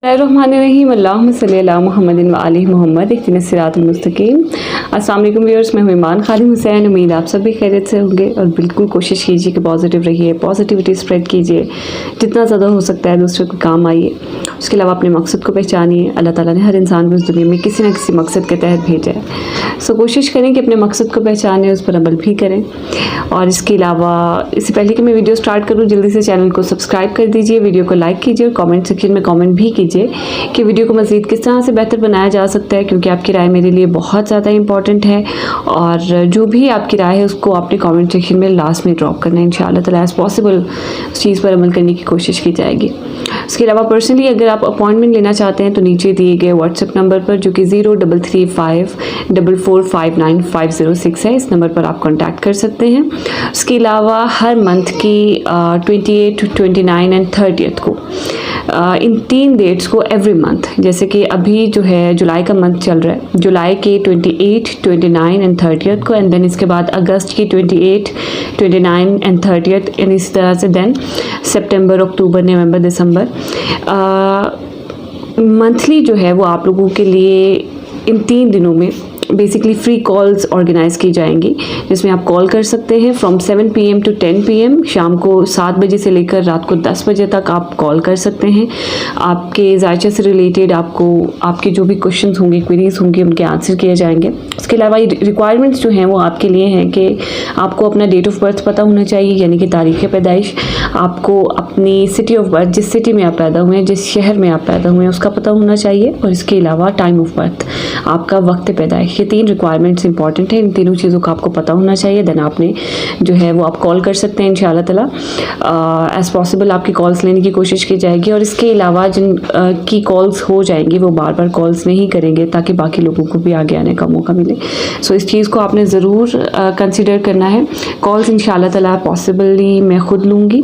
बिस्मिल्लाहिर्रहमानिर्रहीम अल्लाहुम्मा सल्ली अला मुहम्मदिन व आलि मुहम्मद इहदिनस सिरातल मुस्तकीम। अस्सलाम वालेकुम व्यूअर्स, मैं हूं ईमान खालिद हुसैन। उम्मीद आप सब भी खैरियत से होंगे और बिल्कुल कोशिश कीजिए कि पॉजिटिव रहिए, पॉजिटिविटी स्प्रेड कीजिए, जितना ज़्यादा हो सकता है दूसरे को काम आइए। उसके अलावा अपने मकसद को पहचानिए। अल्लाह ताला ने हर इंसान को इस दुनिया में किसी न किसी मकसद के तहत भेजा है। सो कोशिश करें कि अपने मकसद को पहचानें, उस पर अमल भी करें। और इसके अलावा इससे पहले कि मैं वीडियो स्टार्ट करूँ, जल्दी से चैनल को सब्सक्राइब कर दीजिए, वीडियो को लाइक कीजिए और कमेंट सेक्शन में कमेंट भी कीजिए कि वीडियो को मज़ीद किस तरह से बेहतर बनाया जा सकता है, क्योंकि आपकी राय मेरे लिए बहुत ज़्यादा इंपॉर्टेंट है। और जो भी आपकी राय है उसको आपने कमेंट सेक्शन में लास्ट में ड्रॉप करना है। इंशाअल्लाह ताला एज़ पॉसिबल उस चीज़ पर अमल करने की कोशिश की जाएगी। इसके अलावा पर्सनली अगर आप अपॉइंटमेंट लेना चाहते हैं तो नीचे दिए गए व्हाट्सएप नंबर पर, जो कि 0335445950 है, इस नंबर पर आप कॉन्टैक्ट कर सकते हैं। उसके अलावा हर मंथ की 28, 29 एंड 30 को इन 3 डेट्स को एवरी मंथ, जैसे कि अभी जो है जुलाई का मंथ चल रहा है, जुलाई के 28, 29 एंड 30 को, एंड देन इसके बाद अगस्त की 28, 29 एंड 30 एंड इस तरह से देन सितंबर, अक्टूबर, नवंबर, दिसंबर मंथली जो है वो आप लोगों के लिए इन 3 दिनों में बेसिकली फ्री कॉल्स ऑर्गेनाइज़ की जाएंगी, जिसमें आप कॉल कर सकते हैं फ्रॉम 7 PM टू 10 PM। शाम को 7 बजे से लेकर रात को 10 बजे तक आप कॉल कर सकते हैं। आपके जायचे से रिलेटेड आपको आपके जो भी क्वेश्चंस होंगे, क्वेरीज होंगे, उनके आंसर किए जाएंगे। उसके अलावा रिक्वायरमेंट्स जो हैं वो आपके लिए हैं कि आपको अपना डेट ऑफ बर्थ पता होना चाहिए, यानी कि तारीख़ पैदाइश। आपको अपनी सिटी ऑफ बर्थ, जिस सिटी में आप पैदा हुए हैं, जिस शहर में आप पैदा हुए हैं, उसका पता होना चाहिए। और इसके अलावा टाइम ऑफ बर्थ, आपका वक्त पैदाइश। ये 3 रिक्वायरमेंट्स इंपॉर्टेंट हैं। इन तीनों चीज़ों का आपको पता होना चाहिए। देन आपने जो है वो आप कॉल कर सकते हैं। इंशाअल्लाह ताला एज़ पॉसिबल आपकी कॉल्स लेने की कोशिश की जाएगी। और इसके अलावा जिन की कॉल्स हो जाएंगी वो बार बार कॉल्स नहीं करेंगे, ताकि बाकी लोगों को भी आगे आने का मौका मिले। सो इस चीज़ को आपने ज़रूर कंसिडर करना है। कॉल्स इंशाअल्लाह ताला पॉसिबली मैं ख़ुद लूँगी,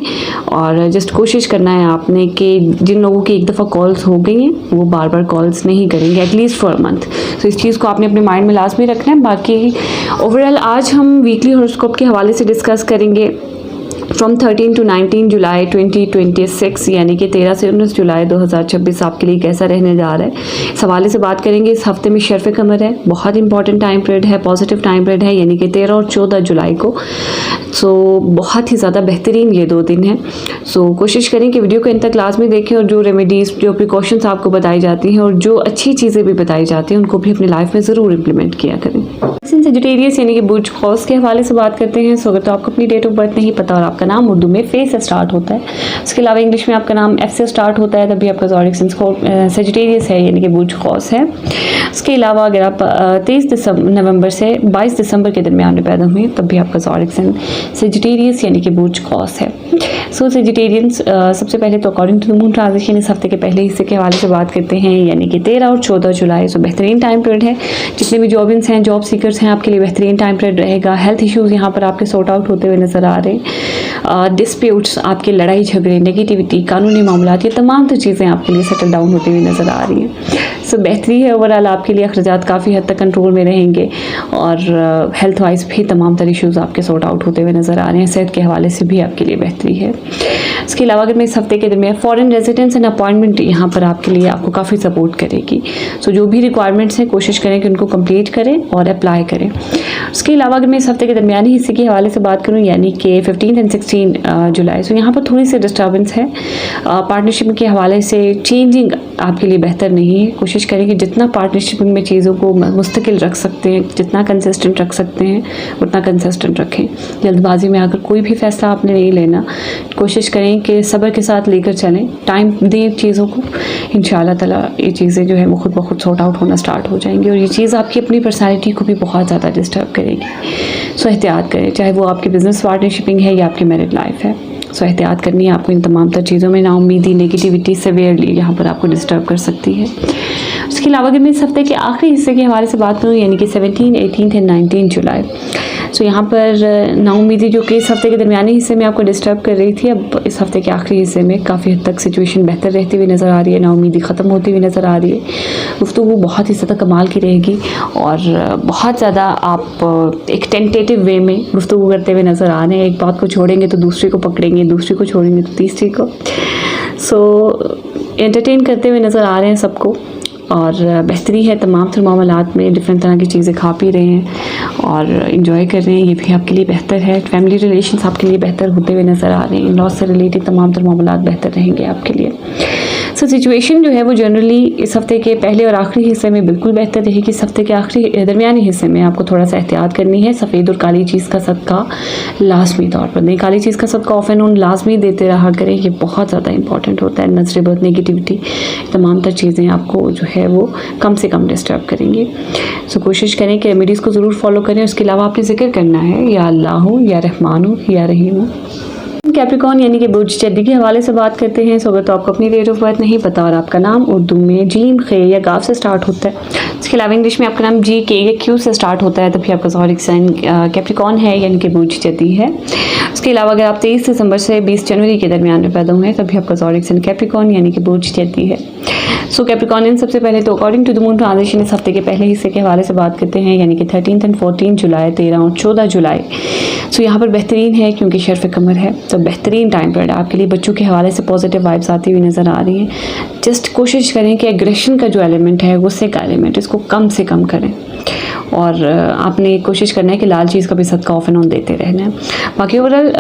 और जस्ट कोशिश करना है आपने कि जिन लोगों की एक दफ़ा कॉल्स हो गई हैं वो बार बार कॉल्स नहीं करेंगे, एटलीस्ट फॉर अ मंथ। सो इस चीज़ को आपने अपने माइंड में लाजमी रखना है। बाकी ओवरऑल आज हम वीकली हॉरोस्कोप के हवाले से डिस्कस करेंगे फ्रॉम 13 टू 19 जुलाई 2026, यानी कि 13 से 19 जुलाई 2026 आपके लिए कैसा रहने जा रहा है, इस हवाले से बात करेंगे। इस हफ्ते में शर्फ़ कमर है, बहुत इंपॉर्टेंट टाइम पीरियड है, पॉजिटिव टाइम पीरियड है, यानी कि 13 और 14 जुलाई को। सो बहुत ही ज़्यादा बेहतरीन ये 2 दिन हैं। सो कोशिश करें कि वीडियो को इन तक लाजमी देखें, और जो रेमेडीज़, जो प्रिकॉशंस आपको बताई जाती हैं और जो अच्छी चीज़ें भी बताई जाती हैं, उनको भी अपनी लाइफ में ज़रूर इम्प्लीमेंट किया करें। सेजिटेरियस यानी कि बुर्ज खौस के हवाले से बात करते हैं। सो अगर तो आपको अपनी डेट ऑफ बर्थ नहीं पता और आपका नाम उर्दू में फे से स्टार्ट होता है, उसके अलावा इंग्लिश में आपका नाम एफ से स्टार्ट होता है, तभी आपका ज़ोडिक साइन सेजिटेरियस है, यानी कि बुर्ज खौस है। उसके अलावा अगर आप 23 नवंबर से 22 दिसंबर के दरमियान में पैदा हुए, तब भी आपका ज़ोडिक साइन सेजिटेरियस यानी कि बुर्ज खौस है। सो सेजिटेरियंस सबसे पहले तो according to the moon transition इस हफ्ते के पहले हिस्से के हवाले से बात करते हैं, यानी कि 13 और 14 जुलाई। सो बेहतरीन टाइम पीरियड है। जितने भी जॉबिन्स हैं, जॉब सीकर्स हैं, आपके लिए बेहतरीन टाइम पीरियड रहेगा। हेल्थ इश्यूज़ यहाँ पर आपके सॉर्ट आउट होते हुए नज़र आ रहे हैं। डिस्प्यूट्स, आपके लड़ाई झगड़े, नेगेटिविटी, कानूनी मामलात, ये तमाम तो चीज़ें आपके लिए सेटल डाउन होते हुए नज़र आ रही हैं। सो बेहतरी है ओवरऑल आपके लिए। अखराजात काफ़ी हद तक कंट्रोल में रहेंगे, और हेल्थ वाइज भी तमाम तरह इशूज़ आपके सॉर्ट आउट होते हुए नज़र आ रहे हैं। सेहत के हवाले से भी आपके लिए बेहतरी है। इसके अलावा अगर मैं इस हफ्ते के दरमियान फॉरेन रेजिडेंस एंड अपॉइंटमेंट यहाँ पर आपके लिए आपको काफ़ी सपोर्ट करेगी। सो जो भी रिक्वायरमेंट्स हैं कोशिश करें कि उनको कंप्लीट करें और अप्लाई करें। उसके अलावा अगर मैं इस हफ्ते के दरमियानी हिस्से के हवाले से बात करूँ, यानी कि 15 एंड 16 जुलाई, सो यहाँ पर थोड़ी सी डिस्टर्बेंस है। पार्टनरशिप के हवाले से चेंजिंग आपके लिए बेहतर नहीं है। कोशिश करें कि जितना पार्टनरशिप में चीज़ों को मुस्तकिल रख सकते हैं, जितना कंसिस्टेंट रख सकते हैं, उतना कंसिस्टेंट रखें। जल्दबाजी में अगर कोई भी फैसला आपने नहीं लेना, कोशिश करें कि सब्र के साथ लेकर चलें, टाइम दें चीज़ों को। इंशाअल्लाह ताला ये चीज़ें जो है वो खुद ब खुद सॉर्ट आउट होना स्टार्ट हो जाएंगी, और ये चीज़ आपकी अपनी पर्सनैलिटी को भी बहुत ज़्यादा डिस्टर्ब करेगी। सो एहतियात करें, चाहे वो आपकी बिज़नेस पार्टनरशिपिंग है या आपकी मैरिड लाइफ है। सो एहतियात करनी है आपको इन तमाम तर चीज़ों में। नाउम्मीदी, नेगेटिविटी सेवियरली यहाँ पर आपको डिस्टर्ब कर सकती है। उसके अलावा अगर मैं इस हफ्ते के आखिरी हिस्से के हवाले से बात करूँ, यानी कि 17, 18 एंड 19 जुलाई, सो यहाँ पर नाउम्मीदी जो कि इस हफ्ते के दरमियानी हिस्से में आपको डिस्टर्ब कर रही थी, अब इस हफ्ते के आखिरी हिस्से में काफ़ी हद तक सिचुएशन बेहतर रहती हुई नज़र आ रही है। नाउम्मीदी ख़त्म होती हुई नज़र आ रही है। गुफ्तगू बहुत ही ज़्यादा कमाल की रहेगी, और बहुत ज़्यादा आप एक टेंटेटिव वे में गुफ्तगू करते हुए नज़र आ रहे हैं। एक बात को छोड़ेंगे तो दूसरी को पकड़ेंगे, दूसरी को छोड़ेंगे तो तीसरी को। सो एंटरटेन करते हुए नज़र आ रहे हैं सबको, और बेहतरी है तमाम तर मामलात में, डिफरेंट तरह की चीज़ें खा पी रहे हैं और इन्जॉय कर रहे हैं, ये भी आपके लिए बेहतर है। फैमिली रिलेशंस आपके लिए बेहतर होते हुए नज़र आ रहे हैं, इन लॉस से रिलेटेड तमाम तर मामलात बेहतर रहेंगे आपके लिए। सो सिचुएशन जो है वो जनरली इस हफ्ते के पहले और आखिरी हिस्से में बिल्कुल बेहतर रहेगी। इस हफ्ते के आखिरी दरमियानी हिस्से में आपको थोड़ा सा एहतियात करनी है। सफ़ेद और काली चीज़ का सदका लाजमी तौर पर नहीं, काली चीज़ का सदका ऑफ एंड ऑन लाजमी देते रहा करें, ये बहुत ज़्यादा इंपॉर्टेंट होता है। नजर बद, नेगेटिविटी, तमाम तर चीज़ें आपको जो है वो कम से कम डिस्टर्ब करेंगी। सो कोशिश करें कि रेमेडीज़ को ज़रूर फॉलो करें। उसके अलावा आपने जिक्र करना है या अल्लाह हो या रहमान हो या रहीम हो। कैप्रिकॉर्न यानी कि बुर्ज चड्डी के हवाले से बात करते हैं। सो अगर तो आपको अपनी डेट ऑफ बर्थ नहीं पता और आपका नाम उर्दू में जीम, खे या गाफ से स्टार्ट होता है, इसके अलावा इंग्लिश में आपका नाम जी, के या क्यू से स्टार्ट होता है, तभी आपका ज़ोहरिक साइन कैप्रिकॉर्न है यानी कि बुर्ज चड्डी है। उसके अलावा अगर आप 23 दिसंबर से 20 जनवरी के दरमियान में पैदा हुए हैं, तभी आपका ज़ोहरिक साइन कैप्रिकॉर्न यानी कि बुर्ज चड्डी है। सो कैप्रिकॉर्नियन सबसे पहले तो according to the moon transition इस हफ्ते के पहले हिस्से के हवाले से बात करते हैं, यानी कि 13 एंड 14 जुलाई, 13 और 14 जुलाई। सो यहाँ पर बेहतरीन है क्योंकि शर्फ कमर है, तो बेहतरीन टाइम पीरियड आपके लिए। बच्चों के हवाले से पॉजिटिव वाइब्स आती हुई नज़र आ रही हैं। जस्ट कोशिश करें कि एग्रेशन का जो एलिमेंट है, गुस्से का एलिमेंट, इसको कम से कम करें, और आपने कोशिश करना है कि लाल चीज़ का भी सदका ऑफ एंड ऑन देते रहना है। बाकी ओवरऑल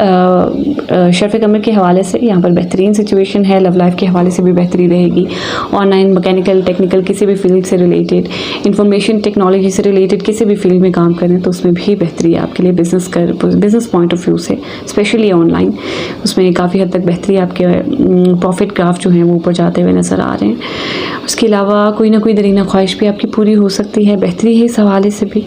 शर्फ कमर के हवाले से यहाँ पर बेहतरीन सिचुएशन है। लव लाइफ के हवाले से भी बेहतरी रहेगी। ऑनलाइन, मैकेनिकल, टेक्निकल, किसी भी फील्ड से रिलेटेड, इंफॉर्मेशन टेक्नोलॉजी से रिलेटेड किसी भी फील्ड में काम करें तो उसमें भी बेहतरी है आपके लिए। बिज़नेस पॉइंट ऑफ व्यू से स्पेशली ऑनलाइन, उसमें काफ़ी हद तक बेहतरी, आपके प्रॉफिट ग्राफ जो हैं वो ऊपर जाते हुए नज़र आ रहे हैं। उसके अलावा कोई ना कोई दरीना ख्वाहिश भी आपकी पूरी हो सकती है, बेहतरी है इस हवाले से भी,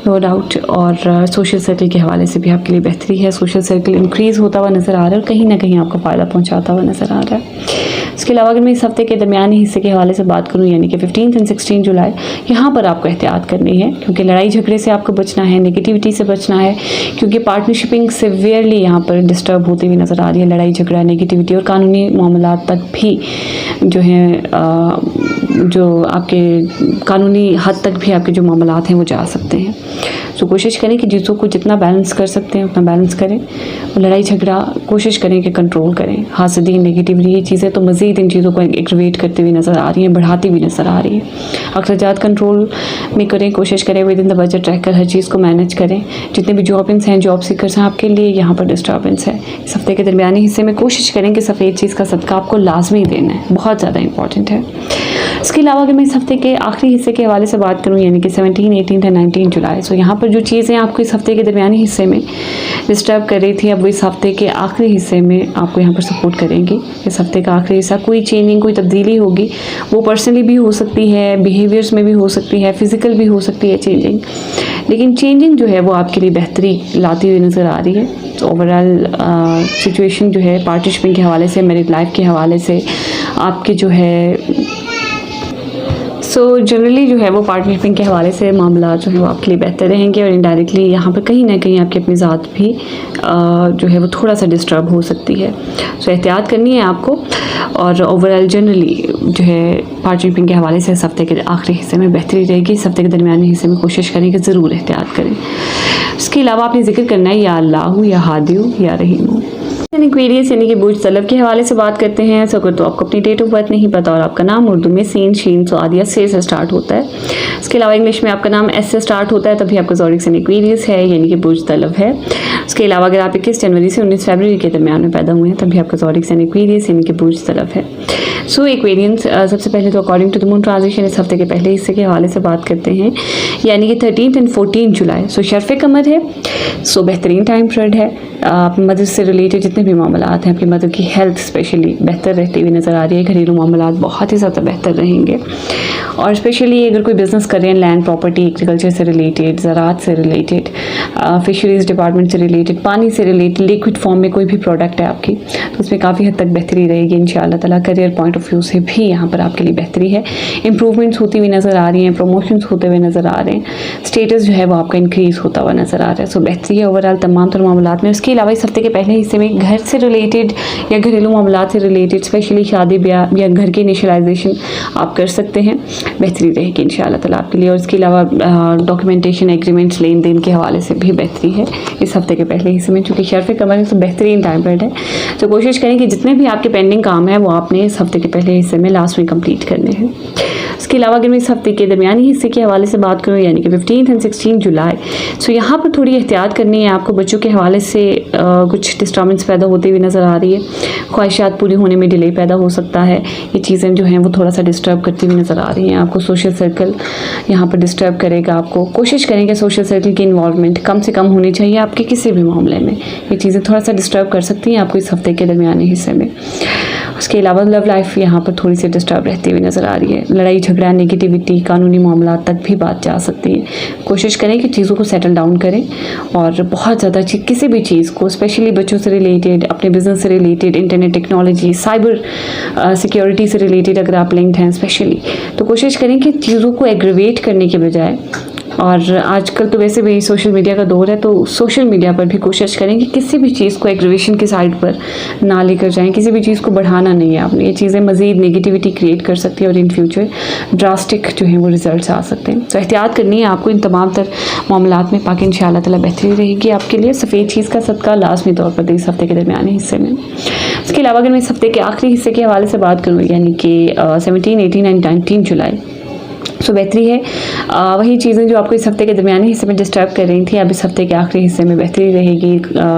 नो डाउट। और सोशल सर्कल के हवाले से भी आपके लिए बेहतरी है। सोशल सर्कल इंक्रीज़ होता हुआ नज़र आ रहा है और कहीं ना कहीं आपको फ़ायदा पहुंचाता हुआ नज़र आ रहा है। इसके अलावा अगर मैं इस हफ्ते के दरमियानी हिस्से के हवाले से बात करूं, यानी कि 15 एंड 16 जुलाई, यहाँ पर आपको एहतियात करनी है क्योंकि लड़ाई झगड़े से आपको बचना है, नेगेटिविटी से बचना है, क्योंकि पार्टनरशिपिंग सिवियरली यहाँ पर डिस्टर्ब होती हुई नज़र आ रही है। लड़ाई झगड़ा, नेगेटिविटी और कानूनी मामलात तक भी जो हैं, जो आपके कानूनी हद तक भी आपके जो मामलात हैं वो जा सकते हैं। तो कोशिश करें कि चीज़ों को जितना बैलेंस कर सकते हैं उतना बैलेंस करें। लड़ाई झगड़ा कोशिश करें कि कंट्रोल करें। हासदी, नेगेटिविटी, ये चीज़ें तो मज़ीद इन चीज़ों को एग्रवेट करती हुई नज़र आ रही हैं, बढ़ाती हुई नज़र आ रही है। अखराजात कंट्रोल में करें, कोशिश करें विद इन द बजट रहकर हर चीज़ को मैनेज करें। जितने भी जॉब्स हैं, जॉब सीकर्स हैं, आपके लिए यहाँ पर डिस्टर्बेंस है। इस हफ्ते के दरमियानी हिस्से में कोशिश करें कि सफ़ेद चीज़ का सदका आपको लाजमी देना है, बहुत ज़्यादा इंपॉर्टेंट है। इसके अलावा अगर मैं इस हफ्ते के आखिरी हिस्से के हवाले से बात करूं, यानी कि 17, 18 और 19 जुलाई, सो यहाँ पर जो चीज़ें आपको इस हफ्ते के दरमियानी हिस्से में डिस्टर्ब कर रही थी, अब वो इस हफ्ते के आखिरी हिस्से में आपको यहाँ पर सपोर्ट करेंगी। इस हफ्ते का आखिरी हिस्सा कोई चेंजिंग, कोई तब्दीली होगी, वो पर्सनली भी हो सकती है, बिहेवियर्स में भी हो सकती है, फिज़िकल भी हो सकती है चेंजिंग, लेकिन चेंजिंग जो है वो आपके लिए बेहतरी लाती हुई नज़र आ रही है। तो ओवरऑल सिचुएशन जो है पार्टनरशिपिंग के हवाले से, मैरिड लाइफ के हवाले से आपके जो है जनरली जो है वो पार्टनरशिपिंग के हवाले से मामला जो है वो आपके लिए बेहतर रहेंगे, और इनडायरेक्टली यहाँ पर कहीं ना कहीं आपकी अपनी ज़ात भी जो है वो थोड़ा सा डिस्टर्ब हो सकती है। सो एहतियात करनी है आपको, और ओवरऑल जनरली जो है पार्टनरशिपिंग के हवाले से इस हफ्ते के आखिरी हिस्से में बेहतरी रहेगी। इस हफ्ते के दरमियानी हिस्से में कोशिश करें कि ज़रूर एहतियात करें। इसके अलावा आपने जिक्र करना है या अल्लाह या हादी या रहीम। एक्वेरियस यानी कि बुर्ज तलब के हवाले से बात करते हैं। सो अगर तो आपको अपनी डेट ऑफ बर्थ नहीं पता और आपका नाम उर्दू में सीन, शीन, स्वाद या से स्टार्ट होता है, इसके अलावा इंग्लिश में आपका नाम एस से स्टार्ट होता है, तभी आपका ज़ोडिक साइन एक्वेरियस है यानी कि बुर्ज तलब है। उसके अलावा अगर आप 21 जनवरी से 19 फरवरी के दरमियान में पैदा हुए हैं, तभी आपका ज़ोडिक साइन एक्वेरियस यानी कि बुर्ज तलब है। सो एक्वेरियंस सबसे पहले तो according to the moon transition इस हफ्ते के पहले हिस्से के हवाले से बात करते हैं, यानी कि 13 एंड 14 जुलाई। सो शर्फ कमर है, सो बेहतरीन टाइम पीरियड है। आप मदर से रिलेटेड जितने भी मामलात हैं, आपकी मदर की हेल्थ स्पेशली बेहतर रहती हुई नज़र आ रही है। घरेलू मामलात बहुत ही ज़्यादा बेहतर रहेंगे, और स्पेशली अगर कोई बिज़नेस कर रहे हैं लैंड प्रॉपर्टी, एग्रीकल्चर से रिलेटेड, ज़राअत से रिलेटेड, फिशरीज़ डिपार्टमेंट से रिलेटेड, पानी से रिलेटेड, लिक्विड फॉर्म में कोई भी प्रोडक्ट है आपकी, तो उसमें काफ़ी हद तक बेहतरी रहेगी इंशाअल्लाह ताला। करियर पॉइंट ऑफ व्यू से भी यहाँ पर आपके लिए बेहतरी है। इंप्रूवमेंट्स होती हुई नज़र आ रही हैं, प्रमोशंस होते हुए नज़र आ रहे हैं, स्टेटस जो है वो आपका इंक्रीज़ होता हुआ नज़र आ रहा है। सो बेहतरी है ओवरऑल तमाम तर मामलात में। उसके अलावा इस हफ्ते के पहले हिस्से में घर से रिलेटेड या घरेलू मामलात से रिलेटेड, स्पेशली शादी ब्याह या घर की इनिशियलाइजेशन आप कर सकते हैं, बेहतरी रहेगी इंशाल्लाह ताला आपके लिए। और इसके अलावा डॉक्यूमेंटेशन, एग्रीमेंट्स, लेन देन के हवाले से भी बेहतरी है इस हफ्ते के पहले हिस्से में, चूँकि शर्फ़ कमर है तो बेहतरीन टाइम पीरियड है। तो कोशिश करें कि जितने भी आपके पेंडिंग काम है वो आपने इस हफ्ते के पहले हिस्से में लास्ट में कंप्लीट करने हैं। इसके अलावा अगर मैं इस हफ्ते के दरमियानी हिस्से के हवाले से बात करूँ, यानी कि 15 और 16 जुलाई, सो यहाँ पर थोड़ी एहतियात करनी है आपको। बच्चों के हवाले से कुछ डिस्टर्बेंस पैदा होती हुई नज़र आ रही है, ख्वाहिशात पूरी होने में डिले पैदा हो सकता है, ये चीज़ें जो हैं वो थोड़ा सा डिस्टर्ब करती हुई नज़र आ रही हैं आपको। सोशल सर्कल यहाँ पर डिस्टर्ब करेगा आपको। कोशिश करें कि सोशल सर्कल की इन्वॉल्वमेंट कम से कम होनी चाहिए आपके किसी भी मामले में, ये चीज़ें थोड़ा सा डिस्टर्ब कर सकती हैं आपको इस हफ्ते के दरमियानी हिस्से में। उसके अलावा लव लाइफ यहाँ पर थोड़ी सी डिस्टर्ब रहती हुई नज़र आ रही है, लड़ाई झगड़ा, नेगेटिविटी, कानूनी मामला तक भी बात जा सकती है। कोशिश करें कि चीज़ों को सेटल डाउन करें और बहुत ज़्यादा किसी भी चीज़ को, स्पेशली बच्चों से रिलेटेड, अपने बिजनेस से related, internet technology, cyber security से रिलेटेड अगर आप लिंक्ड हैं स्पेशली, तो कोशिश करें कि चीज़ों को एग्रीवेट करने के बजाय, और आजकल तो वैसे भी सोशल मीडिया का दौर है, तो सोशल मीडिया पर भी कोशिश करें कि किसी भी चीज़ को एग्रीवेशन की साइड पर ना लेकर जाएं, किसी भी चीज़ को बढ़ाना नहीं है आपने। ये चीज़ें मज़ीद नेगेटिविटी क्रिएट कर सकती है और इन फ्यूचर ड्रास्टिक जो है वो रिजल्ट्स आ सकते हैं। तो एहतियात करनी है आपको इन तमाम तर मामलात में, पाकि इंशाअल्लाह ताला बेहतरी रहेगी आपके लिए। सफ़ेद चीज़ का सदका लाजमी तौर पर दे इस हफ्ते के दरमियानी हिस्से में। इसके अलावा अगर मैं इस हफ्ते के आखिरी हिस्से के हवाले से बात करूँ, यानी कि 17, 18 एंड 19 जुलाई, सो बेहतरी है। वही चीज़ें जो आपको इस हफ्ते के दरमियानी हिस्से में डिस्टर्ब कर रही थी, अब इस हफ्ते के आखिरी हिस्से में बेहतरी रहेगी।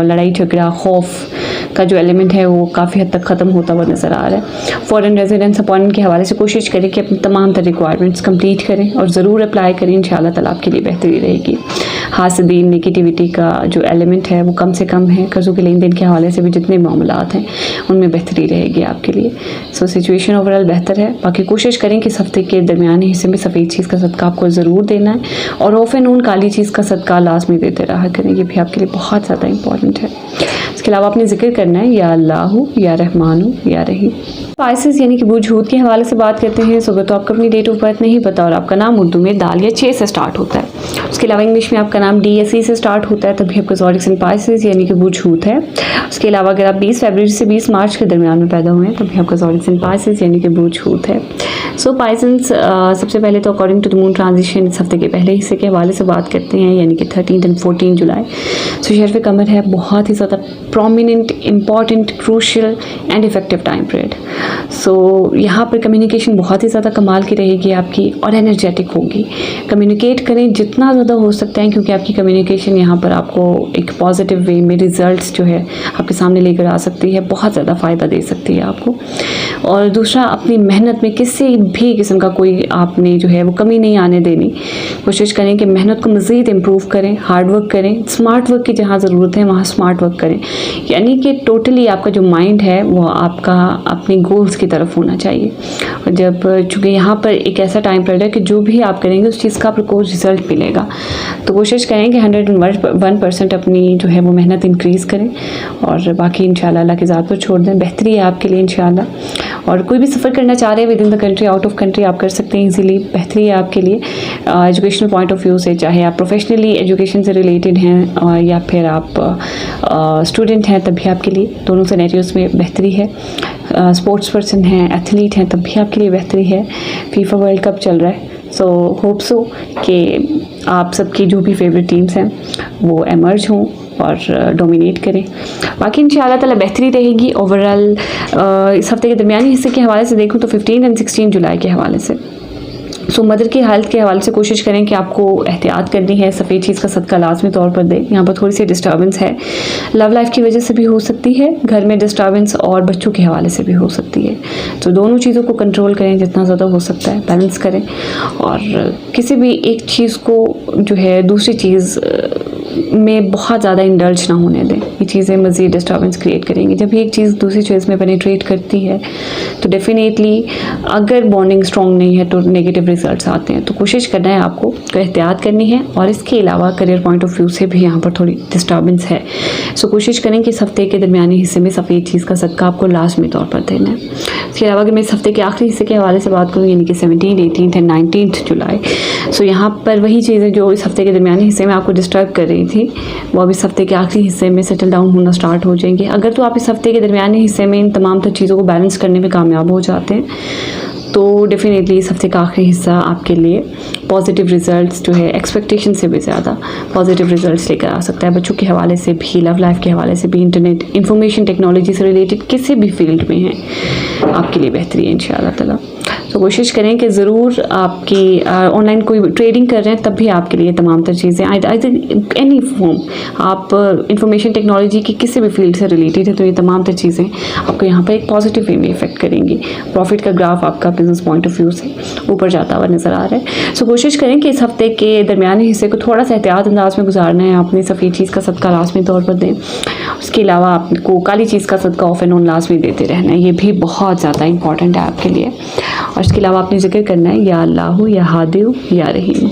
लड़ाई झगड़ा, खौफ का जो एलिमेंट है वो काफ़ी हद तक ख़त्म होता हुआ नज़र आ रहा है। फॉरेन रेजिडेंस अपॉइंटमेंट के हवाले से कोशिश करें कि अपनी तमाम तर रिक्वायरमेंट्स कंप्लीट करें और ज़रूर अप्लाई करें, इंशाअल्लाह ताला आपके लिए बेहतरी रहेगी। हासदीन, नेगेटिविटी का जो एलिमेंट है वो कम से कम है। कर्ज़ों के लेन देन के हवाले से भी जितने मामलात हैं उनमें बेहतरी रहेगी आपके लिए। सो सिचुएशन ओवरऑल बेहतर है। बाकी कोशिश करें कि इस हफ्ते के दरमियानी हिस्से में सफ़ेद चीज़ का सदका आपको ज़रूर देना है, और ऑफ एंड ऑन काली चीज़ का सदका लाजमी देते रहा करें, ये भी आपके लिए बहुत ज़्यादा इंपॉर्टेंट है। इसके अलावा आपने जिक्र करना है या अल्लाह, या रहमानु, या रहीम। स्पाइसेस यानी कि बूझूद के हवाले से बात करते हैं। सुबह तो आपको अपनी डेट ऑफ बर्थ नहीं पता और आपका नाम उर्दू में दाल या 6 से स्टार्ट होता है। उसके अलावा इंग्लिश में आपका नाम डी या सी से स्टार्ट होता है, तभी आपका ज़ोडिक साइन पाइसेस यानी कि बूझूद है। उसके अलावा अगर आप 20 फरवरी से 20 मार्च के दरमियान में पैदा हुए हैं तभी आपका ज़ोडिक साइन पाइसेस यानी कि बूझूद है। सो पाइसेस सबसे पहले तो according to the moon transition इस हफ्ते के पहले हिस्से के हवाले से बात करते हैं, यानी कि 13 और 14 जुलाई। सो शर्फ़ कमर है, बहुत ही ज़्यादा prominent, important, crucial and effective time period. So यहाँ पर कम्युनिकेशन बहुत ही ज़्यादा कमाल की रहेगी आपकी और एनर्जेटिक होगी। कम्युनिकेट करें जितना ज़्यादा हो सकता है, क्योंकि आपकी कम्युनिकेशन यहाँ पर आपको एक पॉजिटिव वे में रिजल्ट्स जो है आपके सामने लेकर आ सकती है, बहुत ज़्यादा फ़ायदा दे सकती है आपको। और दूसरा, अपनी मेहनत में किसी भी किस्म का कोई आपने जो है वो कमी नहीं आने देनी। कोशिश करें कि मेहनत को मज़ीद इम्प्रूव करें, हार्ड वर्क करें, स्मार्ट वर्क की जहाँ ज़रूरत है वहाँ स्मार्ट वर्क करें, यानी कि टोटली आपका जो माइंड है वो आपका अपनी गोल्स की तरफ होना चाहिए। और जब चूँकि यहाँ पर एक ऐसा टाइम पीरियड है कि जो भी आप करेंगे उस चीज़ का आपको रिज़ल्ट मिलेगा, तो कोशिश करें कि 101% अपनी जो है वो मेहनत इंक्रीज़ करें और बाकी इंशाल्लाह अल्लाह की ज़ात पर छोड़ दें। बेहतरी है आपके लिए इंशाल्लाह। और कोई भी सफ़र करना चाह रहे हैं with in the country, out of country, आप कर सकते हैं इजीली। बेहतरी है आपके लिए एजुकेशनल पॉइंट ऑफ व्यू से, चाहे आप प्रोफेशनली एजुकेशन से रिलेटेड हैं या फिर आप स्टूडेंट हैं, तब भी आपके लिए दोनों सिनेरियोज़ में बेहतरी है। स्पोर्ट्स पर्सन हैं, एथलीट हैं, तब भी आपके लिए बेहतरी है। फीफा वर्ल्ड कप चल रहा है, सो होप सो कि आप सबकी जो भी फेवरेट टीम्स हैं वो एमर्ज हों और डोमिनेट करें। बाकी इंशाअल्लाह ताला बेहतरी रहेगी ओवरऑल। इस हफ्ते के दरमियानी हिस्से के हवाले से देखूँ तो 15 और 16 जुलाई के हवाले से, सो मदर की हेल्थ के हवाले से कोशिश करें कि आपको एहतियात करनी है, सफ़ेद चीज़ का सदका लाजमी तौर पर दें। यहाँ पर थोड़ी सी डिस्टर्बेंस है, लव लाइफ की वजह से भी हो सकती है, घर में डिस्टर्बेंस और बच्चों के हवाले से भी हो सकती है। तो दोनों चीज़ों को कंट्रोल करें जितना ज़्यादा हो सकता है, बैलेंस करें और किसी भी एक चीज़ को जो है दूसरी चीज़ में बहुत ज़्यादा इंडल्ज ना होने दें। ये चीज़ें मज़ीद डिस्टर्बेंस क्रिएट करेंगी। जब एक चीज़ दूसरी चीज़ में पेनिट्रेट करती है तो डेफिनेटली अगर बॉन्डिंग स्ट्रॉन्ग नहीं है तो नेगेटिव रिजल्ट्स आते हैं। तो कोशिश करना है आपको, तो एहतियात करनी है। और इसके अलावा करियर पॉइंट ऑफ व्यू से भी यहाँ पर थोड़ी डिस्टर्बेंस है, सो कोशिश करें कि इस हफ्ते के दरमियानी हिस्से में सफ़ेद चीज़ का सदका आपको लाजमी तौर पर देना है। इसके अलावा अगर मैं इस हफ्ते के आखिरी हिस्से के हवाले से बात करूँ, यानी कि 17, 18 और 19 जुलाई, सो यहाँ पर वही चीज़ें जो इस हफ्ते के दरमियानी हिस्से में आपको डिस्टर्ब कर रही थी वो अब इस हफ्ते के आखिरी हिस्से में सेटल डाउन होना स्टार्ट हो जाएंगे। अगर तो आप इस हफ्ते के दरमियानी हिस्से में इन तमाम तर चीज़ों को बैलेंस करने में कामयाब हो जाते हैं तो डेफिनेटली इस हफ्ते का आखिरी हिस्सा आपके लिए पॉजिटिव रिजल्ट्स जो है एक्सपेक्टेशन से भी ज़्यादा पॉजिटिव रिजल्ट्स लेकर आ सकता है। बच्चों के हवाले से भी, लव लाइफ के हवाले से भी, इंटरनेट इंफॉर्मेशन टेक्नोलॉजी से रिलेटेड किसी भी फील्ड में है आपके लिए बेहतरी है इंशाअल्लाह ताला। तो कोशिश करें कि ज़रूर आपकी ऑनलाइन कोई ट्रेडिंग कर रहे हैं तब भी आपके लिए तमाम तर चीज़ें एनी फॉर्म आप इंफॉर्मेशन टेक्नोलॉजी की किसी भी फील्ड से रिलेटेड है तो ये तमाम तर चीज़ें आपको यहाँ पर एक पॉजिटिव वे में इफेक्ट करेंगी। प्रॉफिट का ग्राफ आपका बिजनेस पॉइंट ऑफ व्यू से ऊपर जाता हुआ नज़र आ रहा है। सो कोशिश करें कि इस हफ्ते के दरमियानी हिस्से को थोड़ा सा एहतियात अंदाज में गुजारना है। आपने सफ़ेद चीज़ का सदका लाजमी तौर पर दें, उसके अलावा आपको काली चीज़ का सदका ऑफ एंड ऑन लाजमी देते रहना है, ये भी बहुत ज़्यादा इंपॉर्टेंट है आपके लिए। और इसके अलावा आपने जिक्र करना है या अल्लाह या हादिउ या रहीम।